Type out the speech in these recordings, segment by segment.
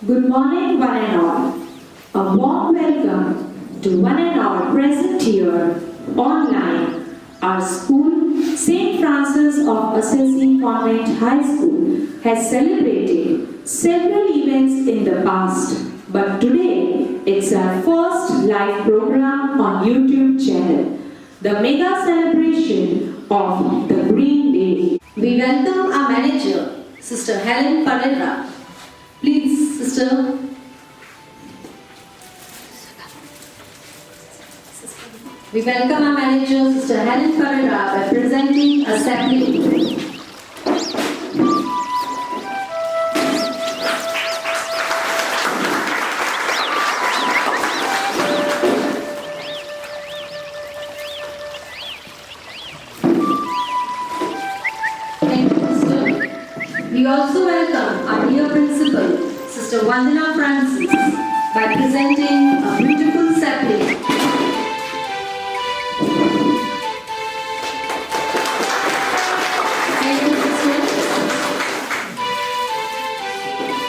Good morning, one and all. A warm welcome to one and all present here online. Our school, St. Francis of Assisi Convent High School, has celebrated several events in the past, but today it's our first live program on YouTube channel, the mega celebration of the Green Day. We welcome our manager, Sister Helen Pereira. Please, Sister. We welcome our manager, Sister Helen Pereira, by presenting a sapling. Thank you, Sister. We also welcome our dear principal, Sister Vandana Francis, by presenting a beautiful sapling. Thank you, Sister.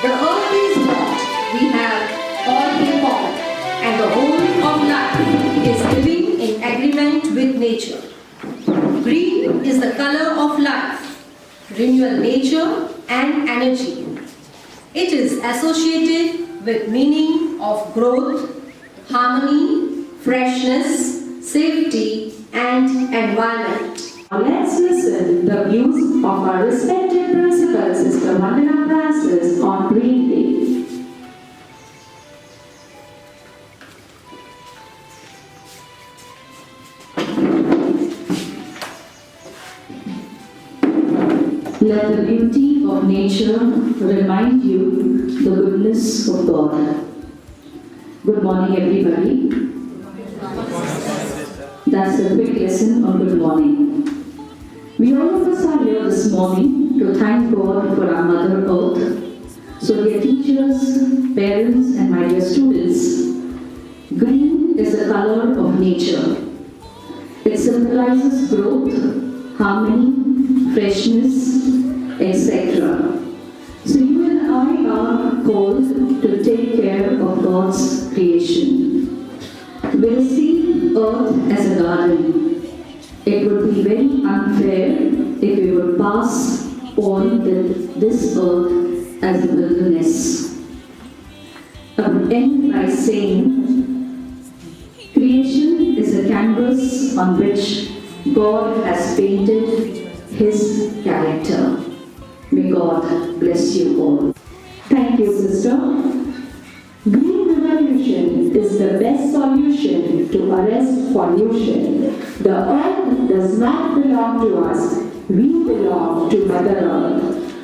The earth is what we have all been born, and the whole of life is living in agreement with nature. Green is the color of life, renewal nature and energy. It is associated with meaning of growth, harmony, freshness, safety and environment. Now let's listen the views of our respected principal, Sister Vandana Francis, on Green Day. Let the beauty of nature remind you the goodness of God. Good morning, everybody. That's a quick lesson on good morning. We all of us are here this morning to thank God for our Mother Earth. So dear teachers, parents and my dear students, green is the color of nature. It symbolizes growth, harmony, freshness, etc. So you and I are called to take care of God's creation. We see earth as a garden. It would be very unfair if we would pass on this earth as a wilderness. I would end by saying, creation is a canvas on which God has painted His character. May God bless you all. Thank you, sister. Green revolution is the best solution to arrest pollution. The earth does not belong to us. We belong to Mother Earth.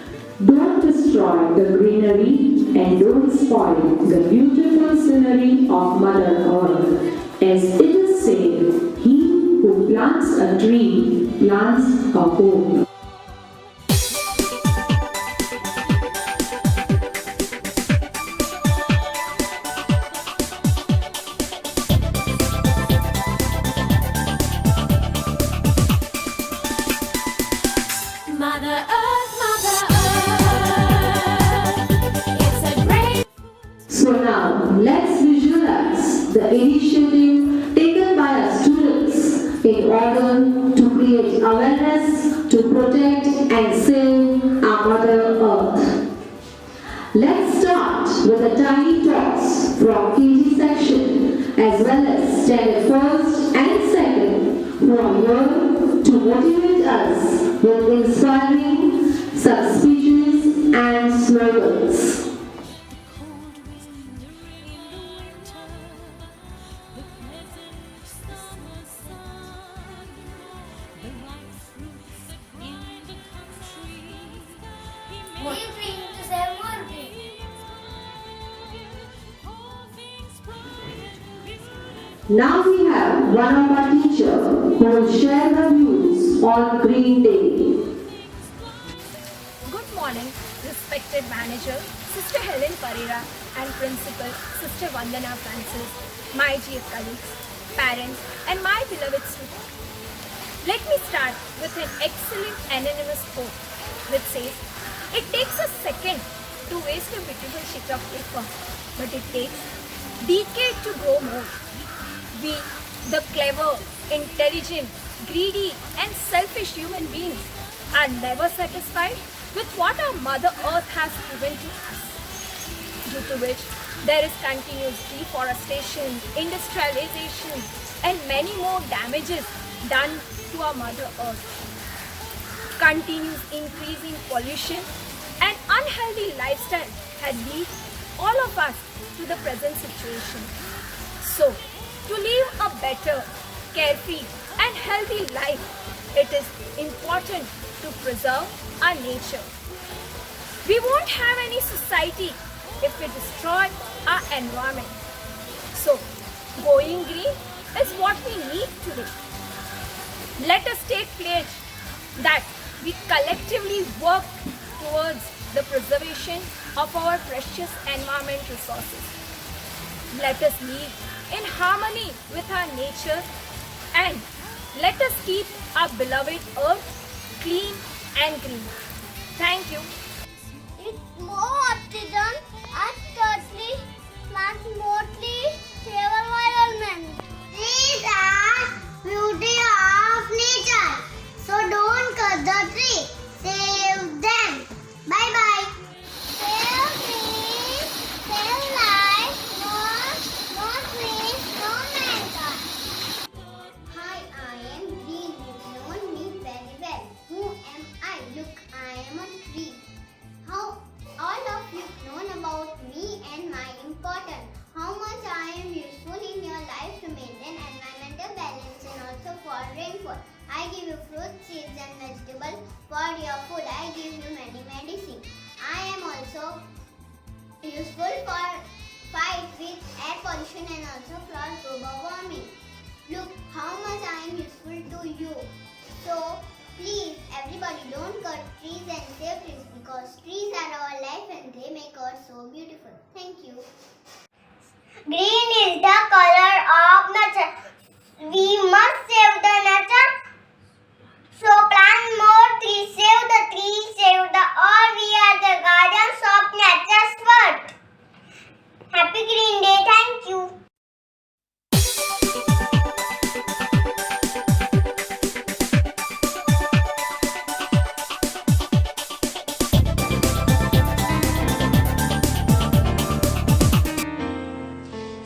Don't destroy the greenery and don't spoil the beautiful scenery of Mother Earth. As it is said, he who plants a tree plants a home. So now, let's visualize the initiative taken by our students in order to create awareness to protect and save our Mother Earth. Let's start with the tiny talks from KG section as well as standard first and second who are here to motivate us with inspiring some speeches and slogans. Now we have one of our teachers who will share her views on Green Day. Good morning, respected manager, Sister Helen Pereira and Principal, Sister Vandana Francis, my dear colleagues, parents and my beloved students. Let me start with an excellent anonymous quote which says, "It takes a second to waste a beautiful sheet of paper, but it takes decades to grow more. We, the clever, intelligent, greedy and selfish human beings are never satisfied with what our Mother Earth has given to us, due to which there is continuous deforestation, industrialization and many more damages done to our Mother Earth. Continuous increasing pollution and unhealthy lifestyle had lead all of us to the present situation. So, to live a better, carefree and healthy life, it is important to preserve our nature. We won't have any society if we destroy our environment. So, going green is what we need today. Let us take pledge that we collectively work towards the preservation of our precious environment resources. Let us live in harmony with our nature and let us keep our beloved earth clean and green. Thank you. It's more oxygen and thirdly, plants mostly save environment. Trees are beauty of nature, so don't cut the tree. Save them. Bye bye. Save trees, save life. No trees, no mankind. Hi, I am Green. You know me very well. Who am I? Look, I am a tree. How all of you known about me and my importance. How much I am useful in your life to maintain environmental balance and also for rainfall. I give you fruits, seeds and vegetables for your food. I give you many medicine. I am also useful for fight with air pollution and also for global warming. Look how much I am useful to you. So please everybody don't cut trees and save trees because trees are our life and they make us so beautiful. Thank you. Green is the color of nature. We must save the nature. So plant more trees, save the trees, save the earth. We are the guardians of nature's world. Happy Green Day. Thank you.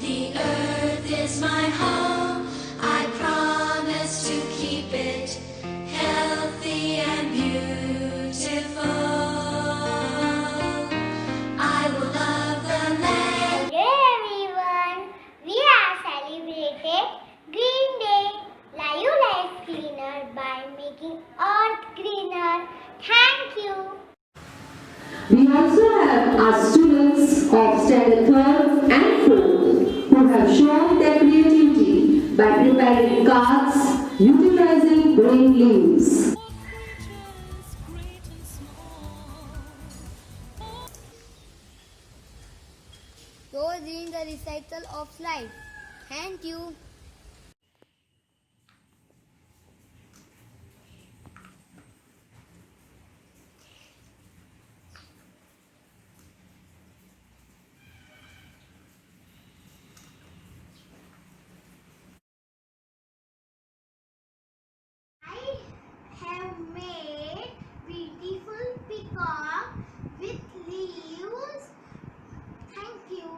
The earth is my home. I promise to keep it healthy and beautiful. I will love the land. Hello everyone. We have celebrated Green Day. Life life cleaner by making earth greener. Thank you. We also have our students of Standard 3rd and 4th who have shown their creativity by preparing cards utilizing green leaves. Those in the recycle of life. Thank you. I have made beautiful peacock with leaves. Thank you.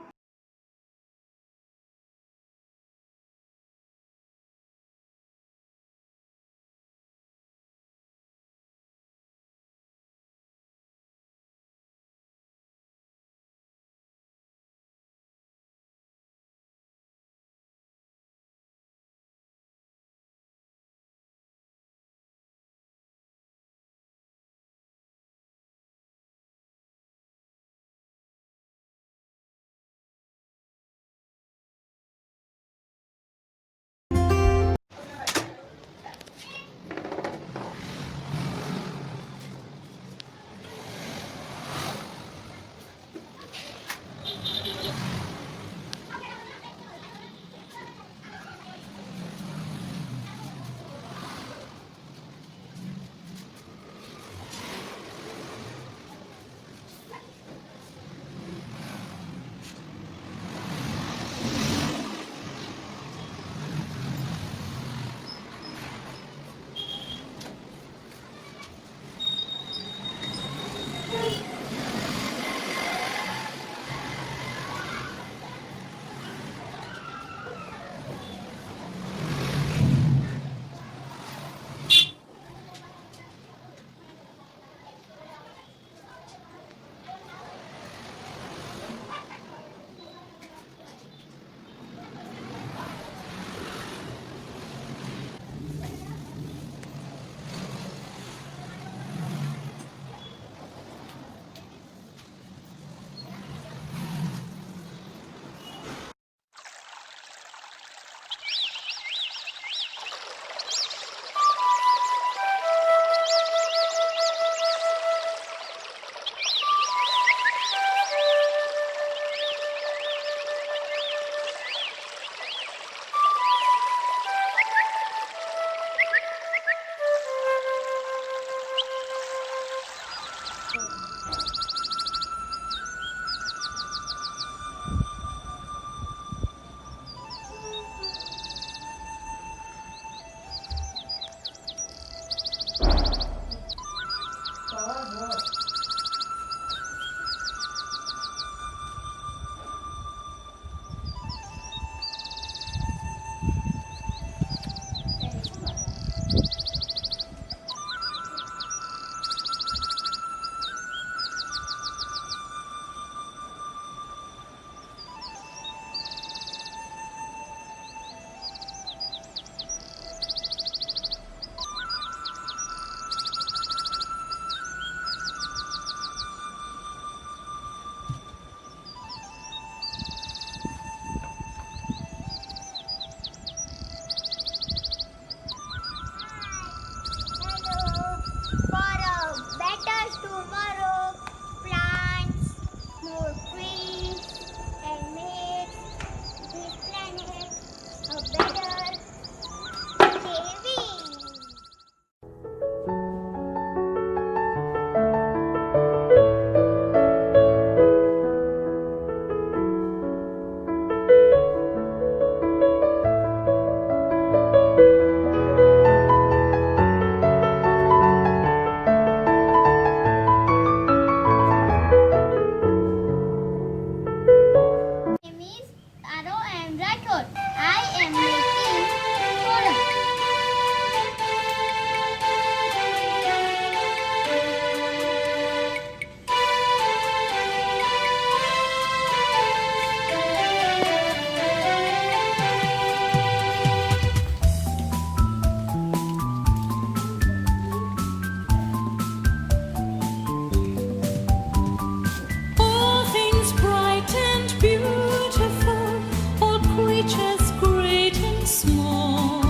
creatures great and small,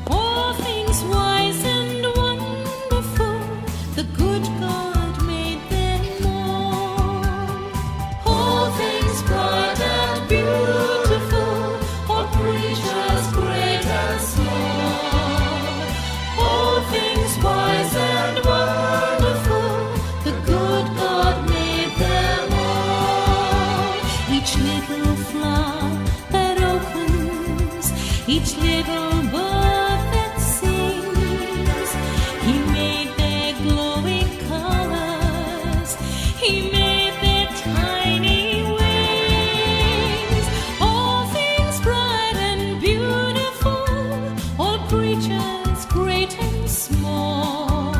all things wise and wonderful, the good God made them all. All things bright and beautiful, all creatures great and small, all things wise and wonderful, the good God made them all. Each little flower that opens, each little bird that sings, He made their glowing colors, He made their tiny wings. All things bright and beautiful, all creatures great and small,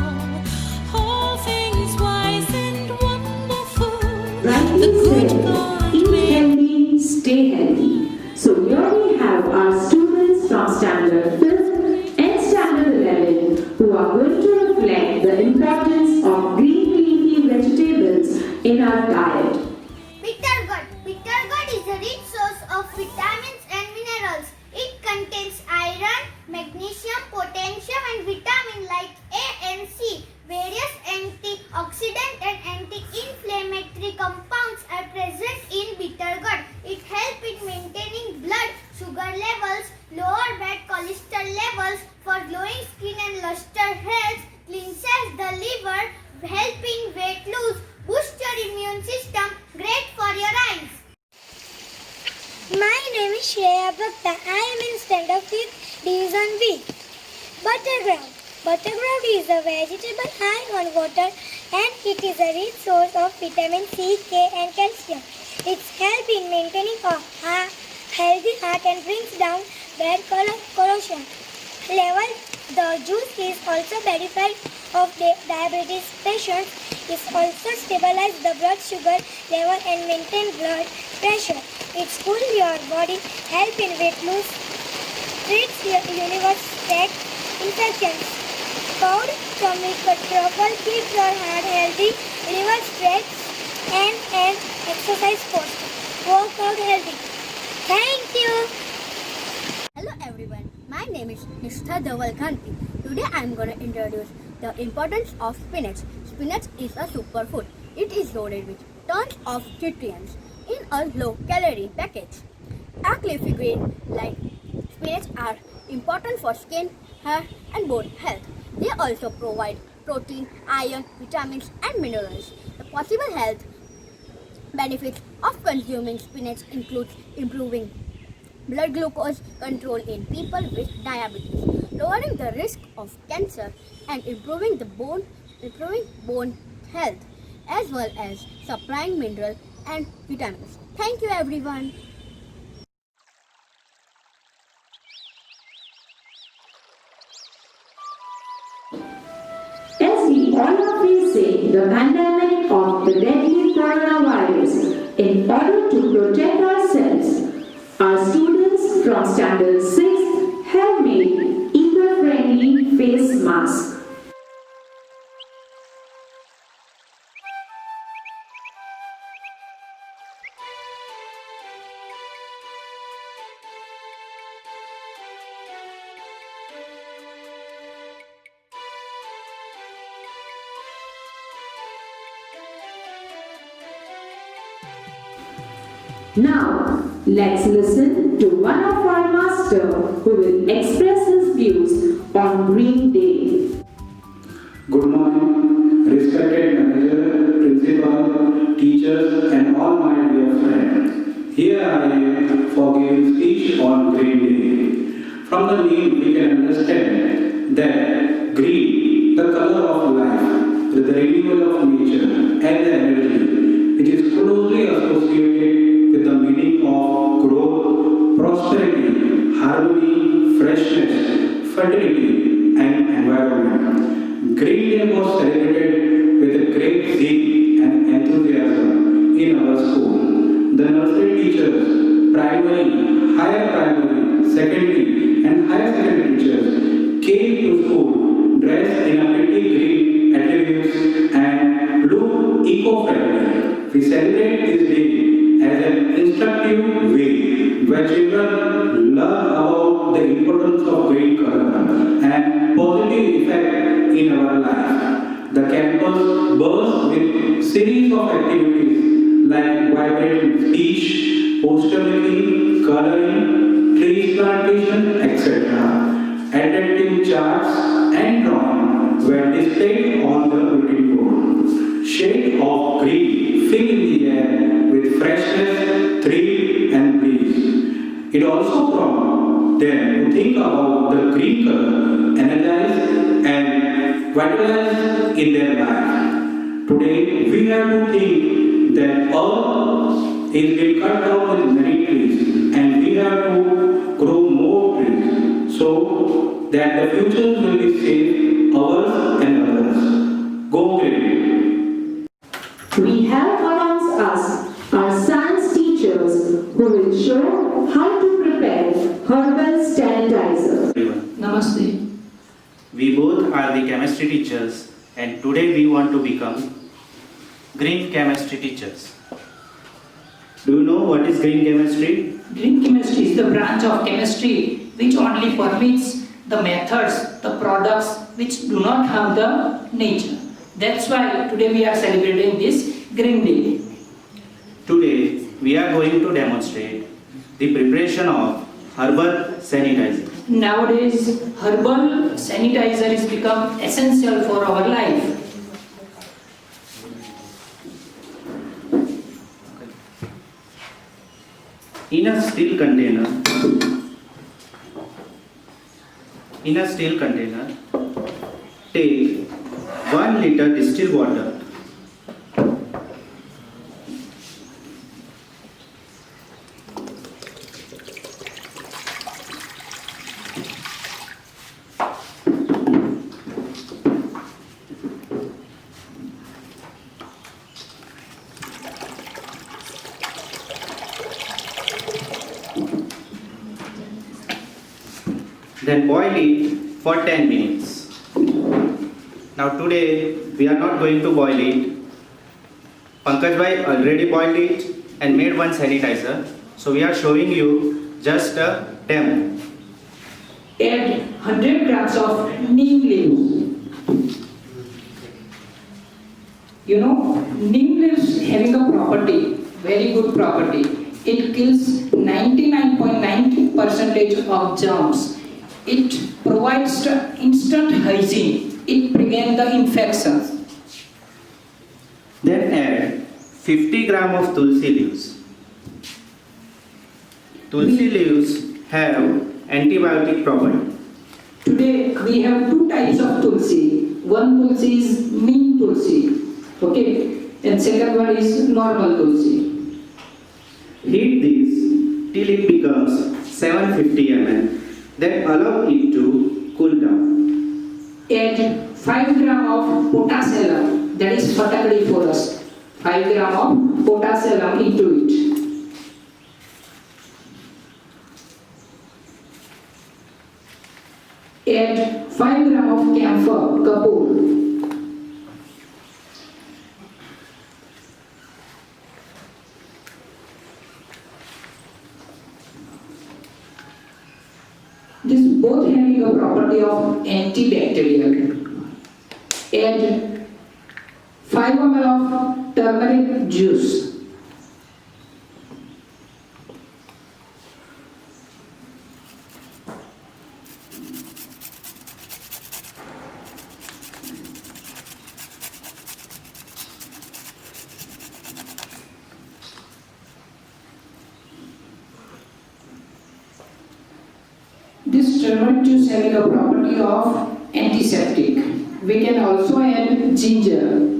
all things wise and wonderful, the Rightly good said, God eat made. healthy, stay healthy. So here we have our students from standard 5th and standard 11 who are going to reflect the importance of green leafy vegetables in our diet. Bitter gourd. Bitter gourd is a rich source of vitamins and minerals. It contains iron, magnesium, potassium and vitamin like A and C. Various antioxidant and anti-inflammatory compounds are present in bitter gourd. It helps in maintaining blood sugar levels, lower bad cholesterol levels, for glowing skin and luster health, cleanses the liver, helping weight loss, boost your immune system, great for your eyes. My name is Shreya Bhakta. I am in Standard 5th Division B. Butterground. Butterground is a vegetable high on water and it is a rich source of vitamin C, K and calcium. It helps in maintaining a healthy heart and brings down blood corrosion level. The juice is also beneficial of diabetes patients. It also stabilizes the blood sugar level and maintain blood pressure. It cools your body, help in weight loss, treats your universe tract infections. Powder from it truffle keeps your heart healthy, liver straight and exercise sports. Work out healthy. Thank you. Hello everyone, my name is Nishtha Dhavalkanti. Today I am going to introduce the importance of spinach. Spinach is a superfood. It is loaded with tons of nutrients in a low-calorie package. A leafy green like spinach are important for skin, hair and bone health. They also provide protein, iron, vitamins and minerals. The possible health benefits of consuming spinach include improving blood glucose control in people with diabetes, lowering the risk of cancer and improving bone health, as well as supplying mineral and vitamins. Thank you everyone. As we all are facing the pandemic of the deadly coronavirus, in order to protect ourselves, our students from Standard 6 have made eco-friendly face masks. Now, let's listen to one of our master who will express his views on Green Day. Good morning, respected manager, principal, teachers and all my dear friends. Here I am for giving speech on Green Day. From the name we can understand that green, the color of life, the renewal of nature and the energy, which is closely associated with the meaning of growth, prosperity, harmony, freshness, fertility and environment. Green Day was celebrated with a great zeal and enthusiasm in our school. The nursery teachers, primary, higher primary, secondary and higher secondary teachers came to school dressed in a pretty green attributes and look eco-friendly. We celebrate this day as an instructive interactive way where children learn about the importance of green color and positive effect in our life. The campus bursts with series of activities like vibrant speech, poster making, coloring, tree plantation, etc. Attractive charts and drawing were displayed on the bulletin board. Shade of green fill in the air with freshness, thrill and breeze. It also prompts them to think about the green color, energize and vitalize in their life. Today we have to think that Earth is being cut down with many trees and we have to grow more trees so that the future will be safe, ours and others. Go green. We have amongst us our science teachers who will show how to prepare herbal sanitizer. Everyone. Namaste. We both are the chemistry teachers and today we want to become green chemistry teachers. Do you know what is green chemistry? Green chemistry is the branch of chemistry which only permits the methods, the products which do not harm the nature. That's why today we are celebrating this Green Day. Today we are going to demonstrate the preparation of herbal sanitizer. Nowadays, herbal sanitizer is become essential for our life. In a steel container, take 1 liter distilled water. Then boil it for 10 minutes. Now today we are not going to boil it. Pankaj bhai already boiled it and made one sanitizer. So we are showing you just a demo. Add 100 grams of neem leaves. You know, neem leaves having a property, very good property. It kills 99.9% of germs. It provides instant hygiene. It prevents the infections. Then add 50 gram of tulsi leaves. Tulsi leaves have antibiotic property. Today we have two types of tulsi. One tulsi is neem tulsi, okay, and second one is normal tulsi. Heat this till it becomes 750 ml. Then allow it to cool down. Add 5 gram of potassium, that is fatakadi for us. 5 gram of potassium into it. Add 5 gram of camphor, kapoor. This both having a property of antibacterial. Add 5 ml of turmeric juice. This turmeric juice having a property of antiseptic. We can also add ginger.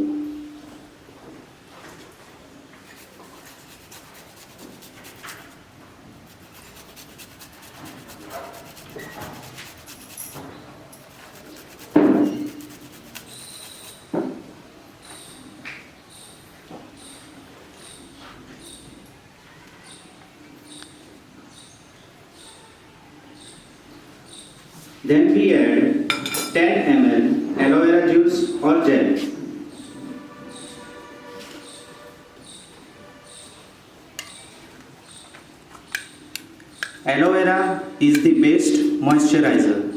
Then we add 10 ml aloe vera juice or gel. Aloe vera is the best moisturizer.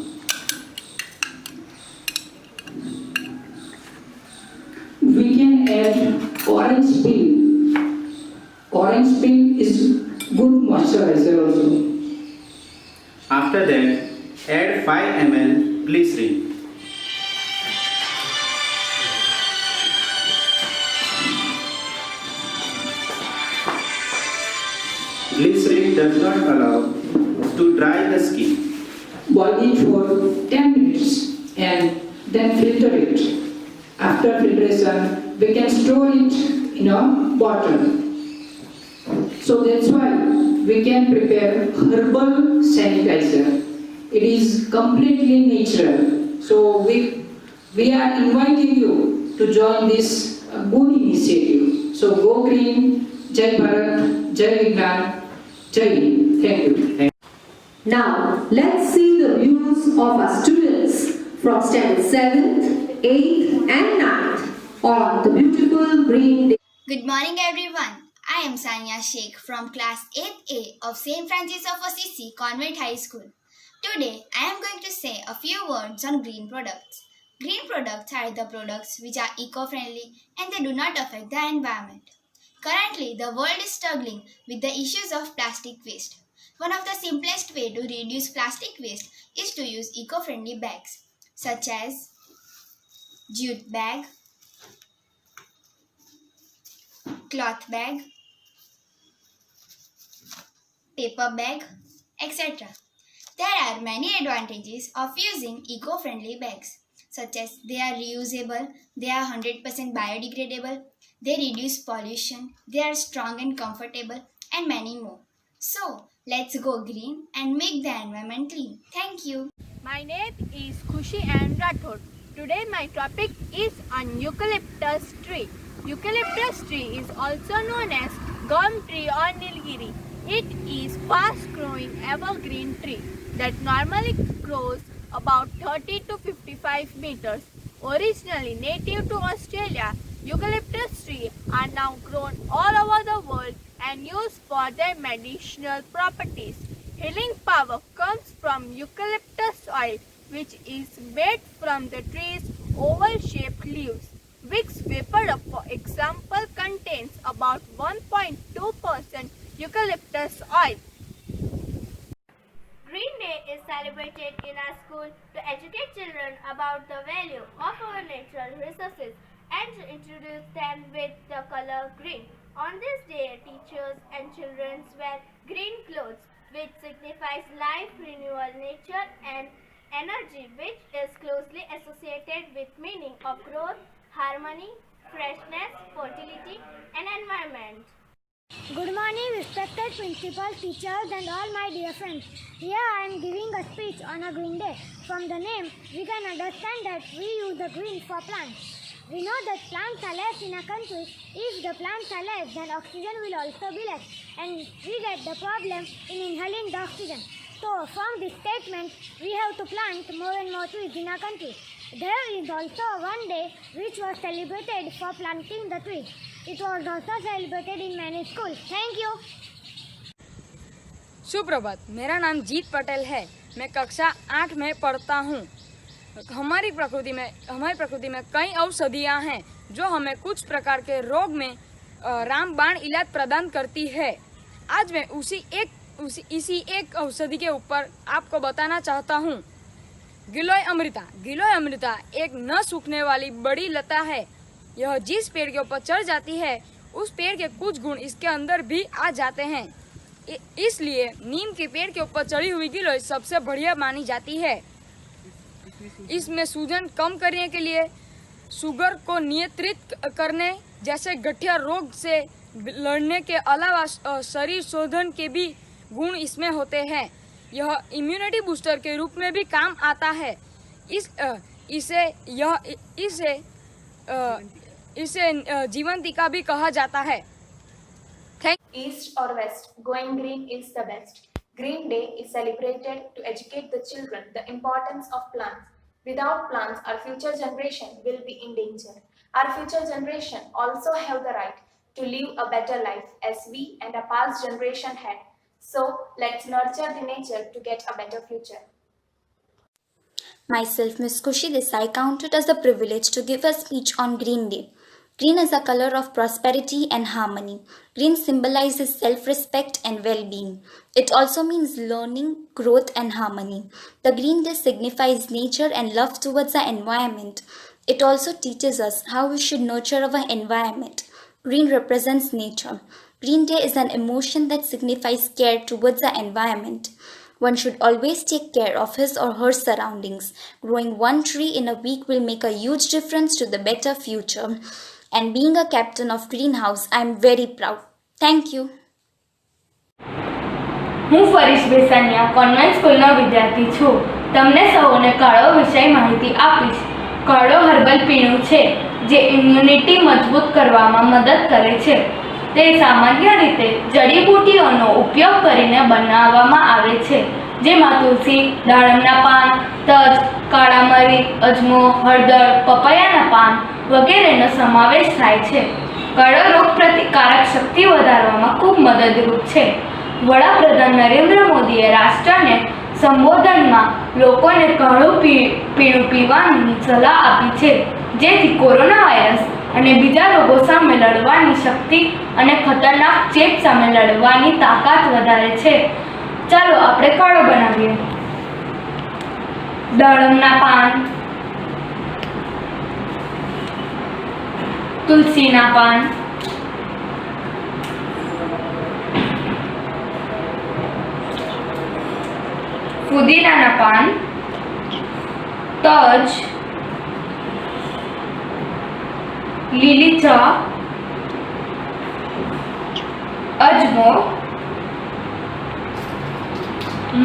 We can add orange peel. Orange peel is good moisturizer also. After that, add 5 ml glycerin. Glycerin does not allow to dry the skin. Boil it for 10 minutes and then filter it. After filtration, we can store it in a bottle. So that's why we can prepare herbal sanitizer. It is completely natural. So we are inviting you to join this good initiative. So go green, Jai Bharat, Jai Vignan, Jai Hind. Thank you. Now, let's see the views of our students from standard 7th, 8th and 9th on the beautiful green day. Good morning, everyone. I am Sania Sheikh from class 8A of St. Francis of Assisi Convent High School. Today, I am going to say a few words on green products. Green products are the products which are eco-friendly and they do not affect the environment. Currently, the world is struggling with the issues of plastic waste. One of the simplest ways to reduce plastic waste is to use eco-friendly bags, such as jute bag, cloth bag, paper bag, etc. There are many advantages of using eco-friendly bags, such as they are reusable, they are 100% biodegradable, they reduce pollution, they are strong and comfortable, and many more. So, let's go green and make the environment clean. Thank you. My name is Khushi Ann Rathod. Today my topic is on eucalyptus tree. Eucalyptus tree is also known as gum tree or nilgiri. It is fast growing evergreen tree that normally grows about 30 to 55 meters. Originally native to Australia, eucalyptus trees are now grown all over the world and used for their medicinal properties. Healing power comes from eucalyptus oil, which is made from the tree's oval-shaped leaves. Vicks VapoRub, for example, contains about 1.2% eucalyptus oil. Green Day is celebrated in our school to educate children about the value of our natural resources and to introduce them with the color green. On this day, teachers and children wear green clothes, which signifies life, renewal, nature and energy, which is closely associated with meaning of growth, harmony, freshness, fertility and environment. Good morning, respected principal, teachers and all my dear friends. Here I am giving a speech on a green day. From the name, we can understand that we use the green for plants. We know that plants are less in a country. If the plants are less, then oxygen will also be less, and we get the problem in inhaling the oxygen. So, from this statement, we have to plant more and more trees in our country. There is also one day which was celebrated for planting the trees. It was also celebrated in many schools. Thank you. सुप्रभात, मेरा नाम जीत पटेल है। मैं कक्षा 8 में पढ़ता हूँ। हमारी प्रकृति में कई औषधियाँ हैं जो हमें कुछ प्रकार के रोग में रामबाण इलाज प्रदान करती है। आज मैं इसी एक औषधि के ऊपर आपको बताना चाहता हूँ। गिलोय अमृता एक न सूखने वाली बड़ी लता है। यह जिस पेड़ के ऊपर चढ़ जाती है उस पेड़ के कुछ गुण इसके अंदर भी आ जाते हैं। इसलिए नीम के पेड़ के ऊपर चढ़ी हुई गिलोय सबसे बढ़िया मानी जाती है। इसमें सूजन कम करने के लिए, शुगर को नियंत्रित करने जैसे गठिया रोग से लड़ने के अलावा शरीर शोधन के भी गुण इसमें होते हैं। यह इम्यूनिटी बूस्टर के रूप में भी काम आता है। इसे जीवंतिका भी कहा जाता है। East or west, going green is the best. Green Day is celebrated to educate the children the importance of plants. Without plants, our future generation will be in danger. Our future generation also have the right to live a better life as we and our past generation had. So let's nurture the nature to get a better future. Myself, Miss Kushi Desai, counted as a privilege to give a speech on Green Day. Green is a color of prosperity and harmony. Green symbolizes self-respect and well-being. It also means learning, growth and harmony. The Green Day signifies nature and love towards the environment. It also teaches us how we should nurture our environment. Green represents nature. Green Day is an emotion that signifies care towards the environment. One should always take care of his or her surroundings. Growing one tree in a week will make a huge difference to the better future. And being a captain of Greenhouse, I am very proud. Thank you. હું ફરીશ બેસાનિયા convent સ્કૂલનો વિદ્યાર્થી છું. તમને સૌને કાળો વિષય માહિતી આપીશ. કાળો હર્બલ પીણું છે જે ઇમ્યુનિટી મજબૂત કરવામાં મદદ કરે છે. તે સામાન્ય રીતે જડીબુટ્ટીઓનો ઉપયોગ કરીને બનાવવામાં આવે છે, જેમાં તુલસી, દાડમના પાન, તજ, કાળા મરી, અજમો, હળદર, પપૈયાના પાન વગેરેનો સમાવેશ થાય છે. કાળો રોગ પ્રતિકારક શક્તિ વધારવામાં ખૂબ મદદરૂપ છે. વડાપ્રધાન નરેન્દ્ર મોદીએ રાષ્ટ્રને સંબોધનમાં લોકોને કાળું પીણું પીવાની સલાહ આપી છે, જેથી કોરોના વાયરસ અને બીજા રોગો સામે લડવાની શક્તિ અને ખતરનાક ચેપ સામે લડવાની તાકાત વધારે છે. ચાલો આપણે કાળો બનાવીએ. દાડમના પાન, તુલસીના પાન, ફુદીનાના પાન, તજ, લીલી ચા, અજમો,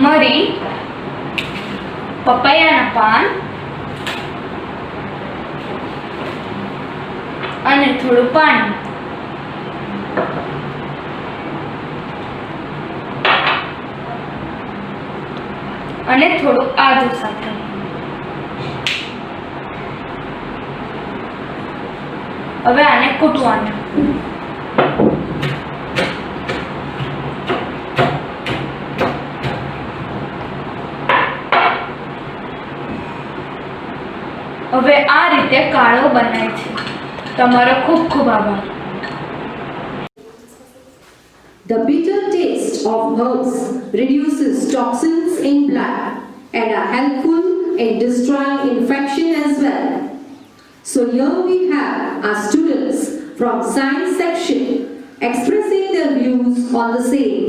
મરી, પપૈયાના પાન અને થોડું પાણી. અને થોડું આદુ સાથે. હવે આને કૂટવાનું. હવે આ રીતે કાળો બનાય છે. તમારો ખૂબ ખૂબ આભાર. The bitter taste of herbs reduces toxins in blood and are helpful in destroying infection as well. So here we have our students from science section expressing their views on the same.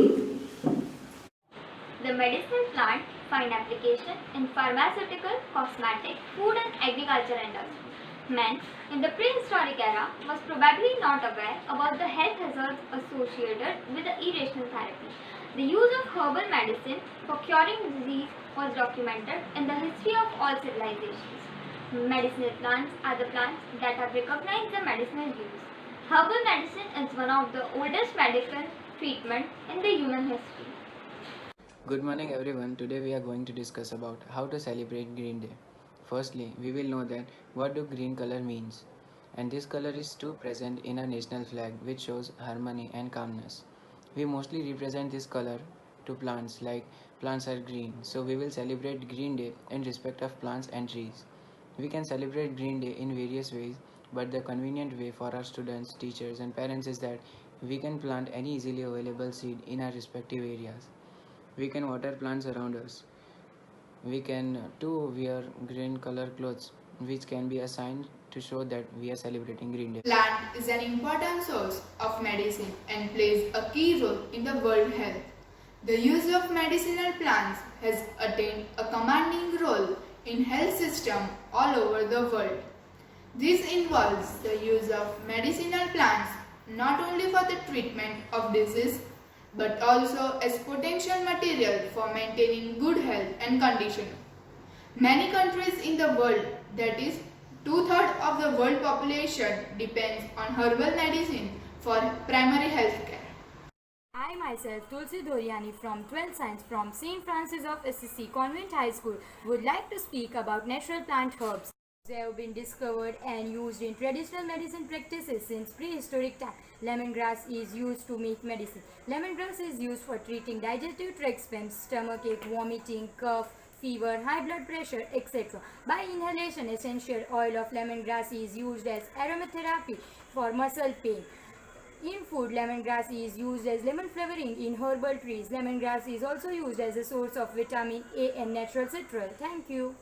The medicinal plant find application in pharmaceutical, cosmetic, food and agriculture industry. Man in the prehistoric era was probably not aware about the health hazards associated with the irrational therapy. The use of herbal medicine for curing disease was documented in the history of all civilizations. Medicinal plants are the plants that have recognized the medicinal use. Herbal medicine is one of the oldest medical treatment in the human history. Good morning everyone. Today we are going to discuss about how to celebrate Green Day. Firstly, we will know that what do green color means, and this color is too present in our national flag, which shows harmony and calmness. We mostly represent this color to plants, like plants are green, so we will celebrate Green Day in respect of plants and trees. We can celebrate Green Day in various ways, but the convenient way for our students, teachers and parents is that we can plant any easily available seed in our respective areas. We can water plants around us. We can too wear green color clothes, which can be a sign to show that we are celebrating Green Day. Plant is an important source of medicine and plays a key role in the world health. The use of medicinal plants has attained a commanding role in health system all over the world. This involves the use of medicinal plants not only for the treatment of disease but also as potential material for maintaining good health and condition. Many countries in the world, that is 2/3 of the world population, depends on herbal medicine for primary health care. I myself, Tulsi Doriani from 12th Science from St. Francis of Assisi Convent High School, would like to speak about natural plant herbs. They have been discovered and used in traditional medicine practices since prehistoric time. Lemongrass is used to make medicine. Lemongrass is used for treating digestive tract spasms, stomachache, vomiting, cough, fever, high blood pressure, etc. By inhalation, essential oil of lemongrass is used as aromatherapy for muscle pain. In food, lemongrass is used as lemon flavoring in herbal trees. Lemongrass is also used as a source of vitamin A and natural citral. Thank you.